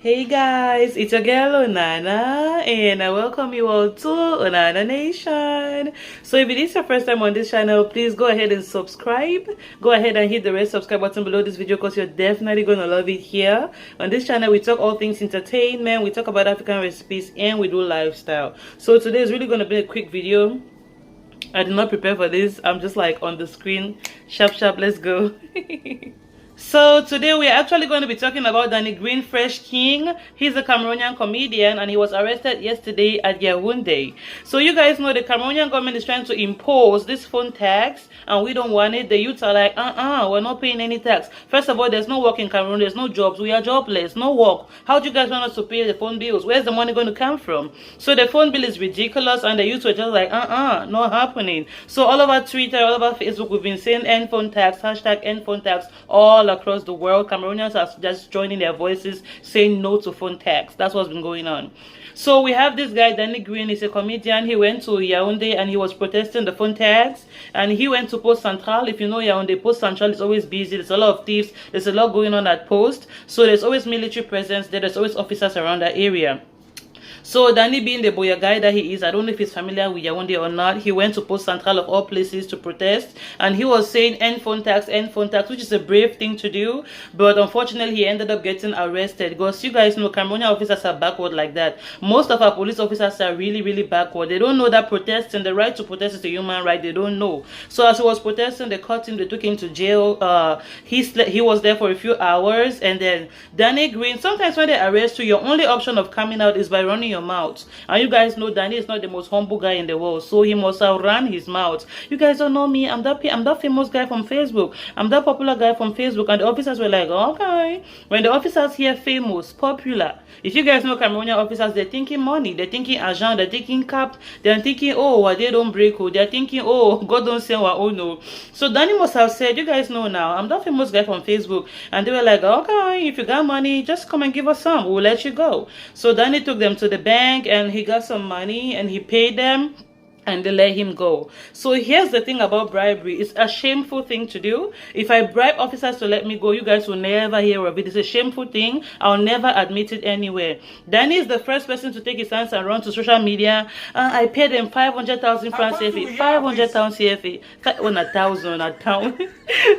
Hey guys, it's your girl Onana and I welcome you all to Onana Nation. So if it is your first time on this channel, please go ahead and subscribe. Go ahead and hit the red subscribe button below this video because you're definitely going to love it here. On this channel, we talk all things entertainment, we talk about African recipes, and we do lifestyle. So today is really going to be a quick video. I did not prepare for this. I'm just like on the screen. Sharp, let's go. So today we are actually going to be talking about Danny Green Fresh King. He's a Cameroonian comedian and he was arrested yesterday at Yaounde. So you guys know the Cameroonian government is trying to impose this phone tax and we don't want it. The youths are like, we're not paying any tax. First of all, there's no work in Cameroon, there's no jobs, we are jobless, no work. How do you guys want us to pay the phone bills? Where's the money going to come from? So the phone bill is ridiculous and the youths were just like, not happening. So all over Twitter, all over Facebook, we've been saying end phone tax, hashtag end phone tax, all across the world. Cameroonians are just joining their voices saying no to phone tax. That's what's been going on. So we have this guy Danny Green. He's a comedian. He went to Yaounde and he was protesting the phone tax, and he went to Post Central. If you know Yaounde, Post Central is always busy. There's a lot of thieves, there's a lot going on at Post, so there's always military presence there, there's always officers around that area. So Danny, being the boya guy that he is, I don't know if he's familiar with Yaounde or not, he went to Post Central of all places to protest, and he was saying end phone tax, which is a brave thing to do, but unfortunately he ended up getting arrested because you guys know Cameroonian officers are backward like that. Most of our police officers are really backward. They don't know that protesting, the right to protest is a human right. They don't know. So as he was protesting, they caught him, they took him to jail. He was there for a few hours, and then Danny Green, sometimes when they arrest you, your only option of coming out is by running your mouth, and you guys know Danny is not the most humble guy in the world, so he must have run his mouth. You guys don't know me, I'm that famous guy from Facebook, I'm that popular guy from Facebook. And the officers were like, okay. When the officers hear famous, popular, if you guys know Cameroonian officers, they're thinking money, they're thinking agent, they're thinking cap, they're thinking, oh, they don't break, oh, they're thinking, oh, God don't say what, oh no. So Danny must have said, you guys know now, I'm that famous guy from Facebook, and they were like, okay, if you got money, just come and give us some, we'll let you go. So Danny took them to the bank and he got some money and he paid them, and they let him go. So here's the thing about bribery. It's a shameful thing to do. If I bribe officers to let me go, you guys will never hear of it. It's a shameful thing. I'll never admit it anywhere. Danny is the first person to take his hands and run to social media. I paid them 500,000 francs CFA. 500,000 CFA.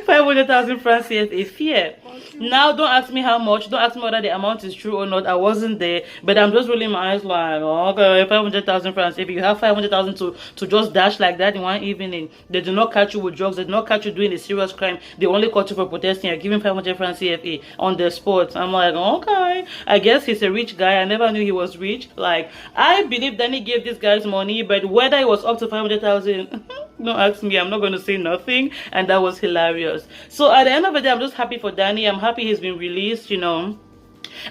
500,000 francs CFA. Fear. Now don't ask me how much. Don't ask me whether the amount is true or not. I wasn't there, but I'm just rolling my eyes like, okay, 500,000 francs. If you have 500,000 to just dash like that in one evening, they do not catch you with drugs, they do not catch you doing a serious crime, they only caught you for protesting. You're giving 500 francs CFA on the spot. I'm like, okay, I guess he's a rich guy. I never knew he was rich. Like, I believe Danny gave this guy's money, but whether it was up to 500,000 don't ask me, I'm not going to say nothing. And that was hilarious. So at the end of the day, I'm just happy for Danny. I'm happy he's been released, you know.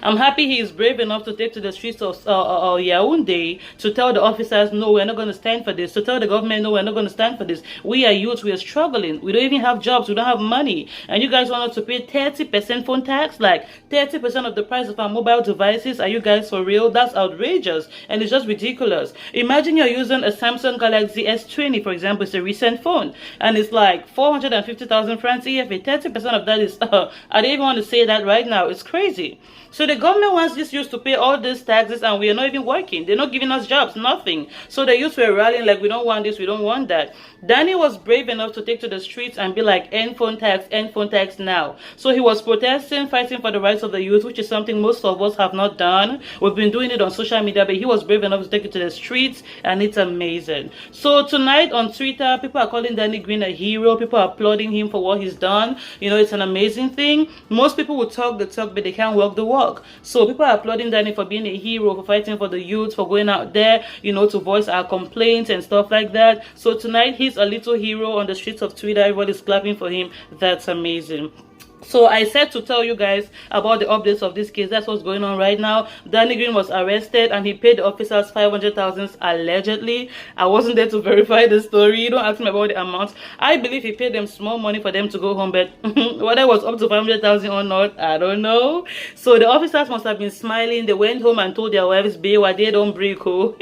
I'm happy he is brave enough to take to the streets of Yaounde to tell the officers, no, we're not going to stand for this. To tell the government, no, we're not going to stand for this. We are youth, we are struggling. We don't even have jobs, we don't have money. And you guys want us to pay 30% phone tax? Like 30% of the price of our mobile devices? Are you guys for real? That's outrageous. And it's just ridiculous. Imagine you're using a Samsung Galaxy S20, for example. It's a recent phone. And it's like 450,000 francs EFA. 30% of that is, I don't even want to say that right now. It's crazy. So the government wants this youth to pay all these taxes and we are not even working. They're not giving us jobs, nothing. So the youth were rallying like, we don't want this, we don't want that. Danny was brave enough to take to the streets and be like, end phone tax now. So he was protesting, fighting for the rights of the youth, which is something most of us have not done. We've been doing it on social media, but he was brave enough to take it to the streets, and it's amazing. So tonight on Twitter, people are calling Danny Green a hero. People are applauding him for what he's done. You know, it's an amazing thing. Most people will talk the talk, but they can't walk the walk. So people are applauding Danny for being a hero, for fighting for the youth, for going out there, you know, to voice our complaints and stuff like that. So tonight he's a little hero on the streets of Twitter. Everybody's clapping for him. That's amazing. So I said to tell you guys about the updates of this case. That's what's going on right now. Danny Green was arrested and he paid the officers 500,000 allegedly. I wasn't there to verify the story. You don't ask me about the amount. I believe he paid them small money for them to go home, but whether it was up to 500,000 or not, I don't know. So the officers must have been smiling. They went home and told their wives, babe, they don't break, oh.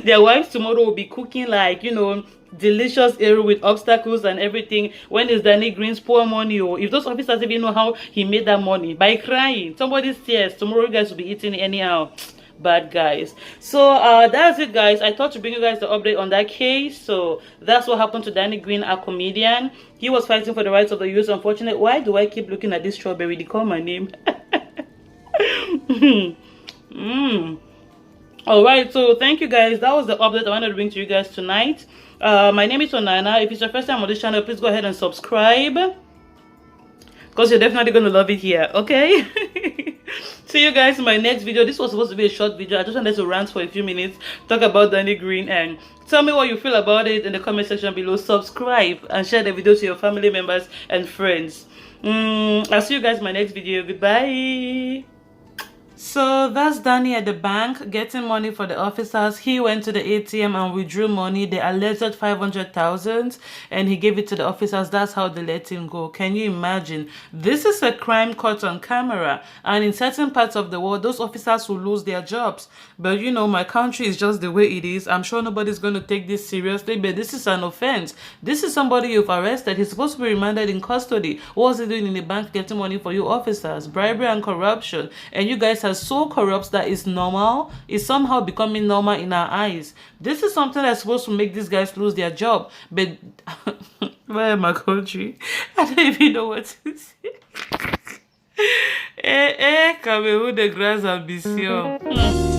Their wives tomorrow will be cooking like, you know, delicious area with obstacles and everything. When is Danny Green's poor money? Or if those officers even know how he made that money by crying, somebody's tears. Tomorrow you guys will be eating it anyhow. Bad guys. So that's it, guys. I thought to bring you guys the update on that case. So that's what happened to Danny Green, a comedian. He was fighting for the rights of the youth. Unfortunately, why do I keep looking at this strawberry? They call my name. All right, so thank you guys. That was the update I wanted to bring to you guys tonight. My name is Onana. If it's your first time on this channel, please go ahead and subscribe, because you're definitely going to love it here, okay? See you guys in my next video. This was supposed to be a short video. I just wanted to rant for a few minutes, talk about Danny Green, and tell me what you feel about it in the comment section below. Subscribe and share the video to your family members and friends. I'll see you guys in my next video. Goodbye. So that's Danny at the bank getting money for the officers. He went to the ATM and withdrew money. They alleged 500,000 and he gave it to the officers. That's how they let him go. Can you imagine? This is a crime caught on camera, and in certain parts of the world those officers will lose their jobs. But you know, my country is just the way it is. I'm sure nobody's going to take this seriously, but this is an offense. This is somebody you've arrested. He's supposed to be remanded in custody. What was he doing in the bank getting money for you officers? Bribery and corruption. And you guys are so corrupt that it's normal. It's somehow becoming normal in our eyes. This is something that's supposed to make these guys lose their job. But where my country? I don't even know what to say. Cameroon, the grass ambition.